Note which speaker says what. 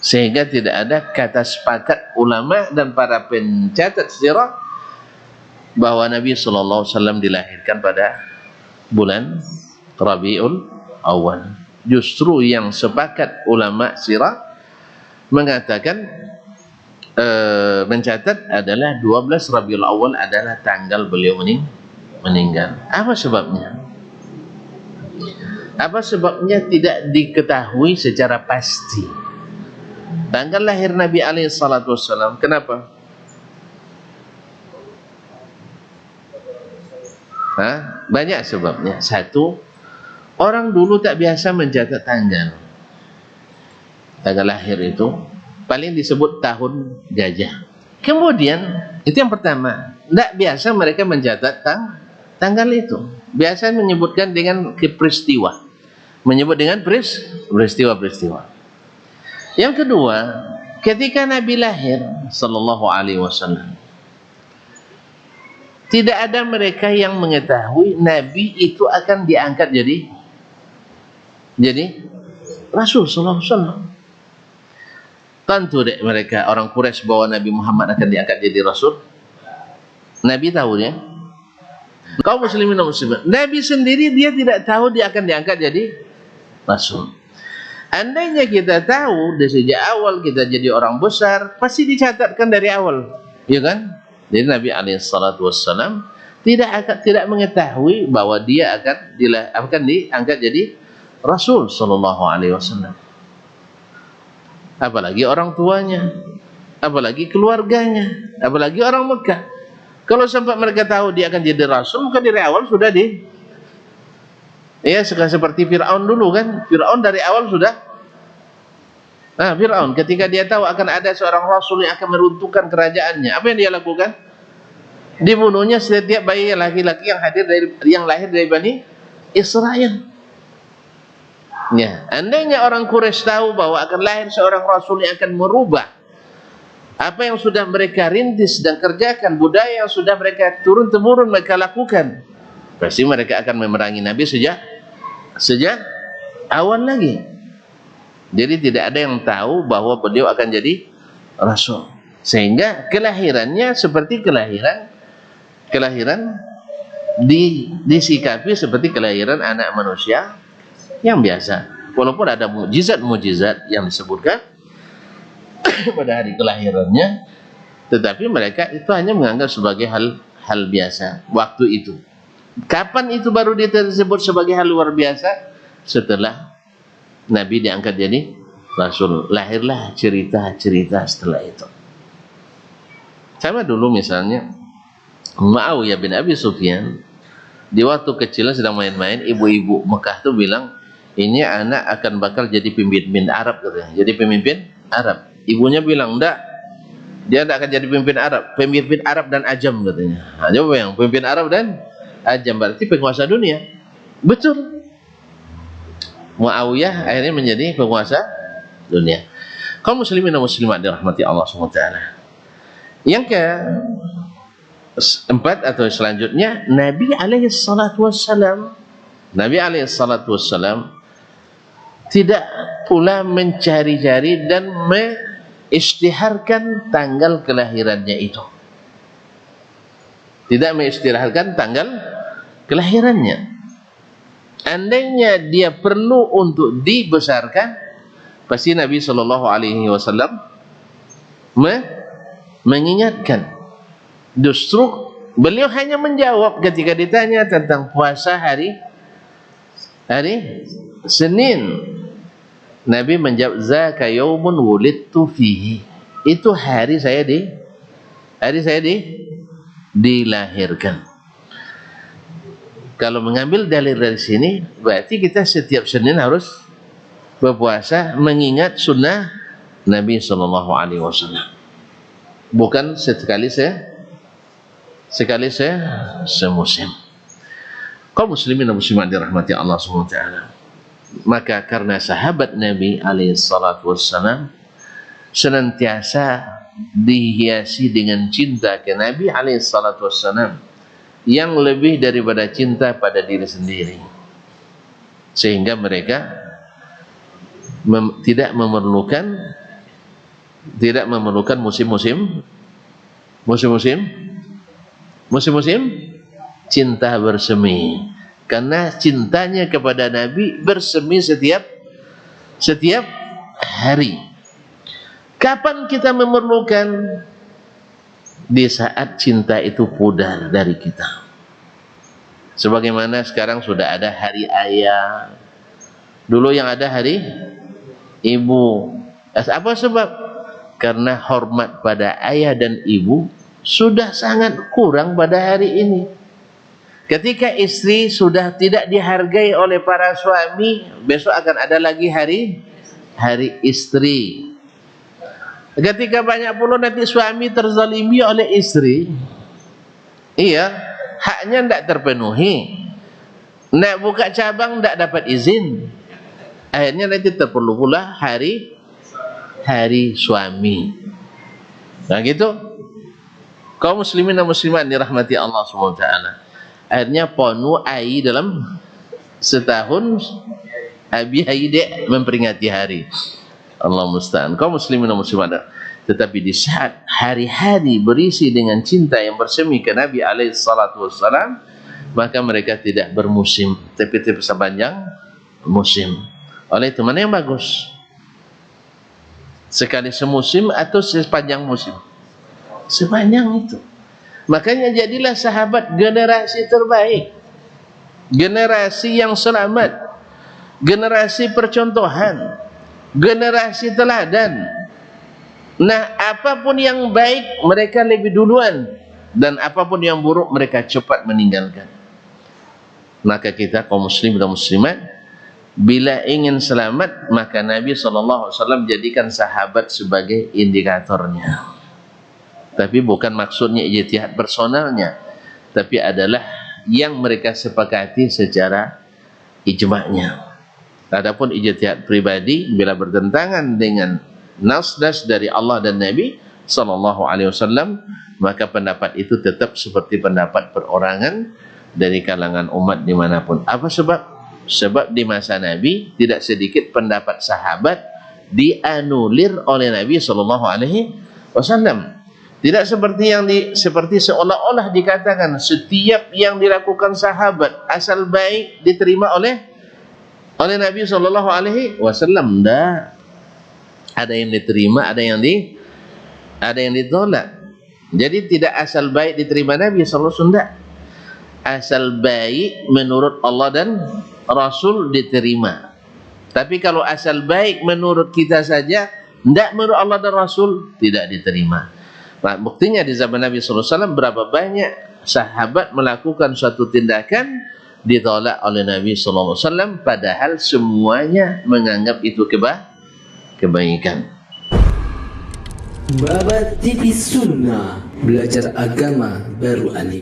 Speaker 1: sehingga tidak ada kata sepakat ulama dan para pencatat sejarah bahwa Nabi sallallahu alaihi wasallam dilahirkan pada bulan Rabiul Awal. Justru yang sepakat ulama sirah mengatakan mencatat adalah 12 Rabiul Awal adalah tanggal beliau meninggal. Apa sebabnya? Apa sebabnya tidak diketahui secara pasti tanggal lahir Nabi alaihi salatu wassalam? Kenapa? Banyak sebabnya. Satu, orang dulu tak biasa mencatat tanggal lahir itu, paling disebut tahun gajah. Kemudian itu yang pertama, tak biasa mereka mencatat tanggal itu. Biasa menyebutkan dengan peristiwa, menyebut dengan peristiwa-peristiwa. Yang kedua, ketika Nabi lahir sallallahu alaihi wasallam, tidak ada mereka yang mengetahui Nabi itu akan diangkat jadi Rasul sallallahu alaihi wasallam. Tentu mereka orang Quraisy bahwa Nabi Muhammad akan diangkat jadi Rasul. Nabi tahu ya. Kaum muslimin dan muslimat, Nabi sendiri dia tidak tahu dia akan diangkat jadi Rasul. Andainya kita tahu dari sejak awal kita jadi orang besar, pasti dicatatkan dari awal, ya kan? Jadi Nabi alaihissalatu wassalam tidak mengetahui bahwa dia akan diangkat jadi Rasul sallallahu alaihi wasallam. Apalagi orang tuanya, apalagi keluarganya, apalagi orang Mekah. Kalau sampai mereka tahu dia akan jadi Rasul, maka dari awal sudah seperti Fir'aun dulu kan. Fir'aun dari awal sudah Fir'aun ketika dia tahu akan ada seorang Rasul yang akan meruntuhkan kerajaannya, apa yang dia lakukan? Dibunuhnya setiap bayi laki-laki yang lahir dari Bani Israel. Ya, andainya orang Quraisy tahu bahwa akan lahir seorang Rasul yang akan merubah apa yang sudah mereka rintis dan kerjakan, budaya yang sudah mereka turun-temurun mereka lakukan, pasti mereka akan memerangi Nabi sejak awal lagi. Jadi tidak ada yang tahu bahwa beliau akan jadi Rasul, sehingga kelahirannya seperti kelahiran disikapi seperti kelahiran anak manusia yang biasa, walaupun ada mukjizat-mukjizat yang disebutkan pada hari kelahirannya, tetapi mereka itu hanya menganggap sebagai hal biasa waktu itu. Kapan itu baru disebut sebagai hal luar biasa? Setelah Nabi diangkat jadi Rasul, lahirlah cerita-cerita setelah itu. Sama dulu misalnya Muawiyah bin Abi Sufyan, di waktu kecilnya sedang main-main, ibu-ibu Mekah tuh bilang, ini anak akan bakal jadi pemimpin Arab katanya. Jadi pemimpin Arab. Ibunya bilang, enggak, dia tidak akan jadi pemimpin Arab dan Ajam katanya. Coba yang pemimpin Arab dan Ajam berarti penguasa dunia. Betul. Muawiyah akhirnya menjadi penguasa dunia. Kaum muslimin dan muslimat dirahmati Allah SWT. Yang keempat atau selanjutnya, Nabi alaihissalatu wassalam tidak pula mencari-cari dan mengisytiharkan tanggal kelahirannya itu. Tidak mengisytiharkan tanggal kelahirannya. Andainya dia perlu untuk dibesarkan, pasti Nabi sallallahu alaihi wasallam mengingatkan. Justru beliau hanya menjawab ketika ditanya tentang puasa hari Senin. Nabi menjawab, zaka yaumun wulidtu fihi. Itu hari saya dilahirkan. Kalau mengambil dalil dari sini, berarti kita setiap Senin harus berpuasa mengingat sunnah Nabi sallallahu alaihi wasallam. Bukan sekali semusim. Kaum muslimin dan muslimat dirahmati Allah SWT. Maka karena sahabat Nabi alaihissalatu wassalam senantiasa dihiasi dengan cinta ke Nabi alaihissalatu wassalam yang lebih daripada cinta pada diri sendiri, sehingga mereka tidak memerlukan tidak memerlukan musim-musim cinta bersemi, karena cintanya kepada Nabi bersemi setiap hari. Kapan kita memerlukan? Di saat cinta itu pudar dari kita. Sebagaimana sekarang sudah ada hari ayah, dulu yang ada hari ibu. Apa sebab? Karena hormat pada ayah dan ibu sudah sangat kurang pada hari ini. Ketika istri sudah tidak dihargai oleh para suami, besok akan ada lagi hari istri. Ketika banyak pula nanti suami terzalimi oleh istri, iya, haknya tidak terpenuhi, nak buka cabang tidak dapat izin, akhirnya nanti terperlu pula hari suami. Nah gitu, kaum muslimin dan muslimat dirahmati Allah SWT, akhirnya ponu ai dalam setahun abi dek memperingati hari. Allah musta'an. Kaum muslimin dan muslimat, tetapi di saat hari-hari berisi dengan cinta yang bersemi ke Nabi alaihi salatu wassalam, maka mereka tidak bermusim, tapi sepanjang musim. Oleh itu, mana yang bagus? Sekali semusim atau sepanjang musim? Sepanjang itu. Makanya jadilah sahabat generasi terbaik, generasi yang selamat, generasi percontohan, generasi teladan. Nah, apapun yang baik mereka lebih duluan, dan apapun yang buruk mereka cepat meninggalkan. Maka kita kaum muslim dan muslimat, bila ingin selamat, maka Nabi SAW jadikan sahabat sebagai indikatornya. Tapi bukan maksudnya ijtihad personalnya, tapi adalah yang mereka sepakati secara ijma'nya. Adapun ijtihad pribadi bila bertentangan dengan nas-nas dari Allah dan Nabi SAW, maka pendapat itu tetap seperti pendapat perorangan dari kalangan umat dimanapun. Apa sebab? Sebab di masa Nabi tidak sedikit pendapat sahabat dianulir oleh Nabi SAW. Tidak seperti seolah-olah dikatakan setiap yang dilakukan sahabat asal baik diterima oleh Nabi SAW. Dah, ada yang diterima, ada yang ditolak. Jadi tidak asal baik diterima Nabi SAW. Asal baik menurut Allah dan Rasul diterima. Tapi kalau asal baik menurut kita saja, tidak menurut Allah dan Rasul, tidak diterima. Nah, buktinya di zaman Nabi SAW berapa banyak sahabat melakukan suatu tindakan ditolak oleh Nabi SAW, padahal semuanya menganggap itu kebaikan.
Speaker 2: Babat TV Sunnah, belajar agama baru alif.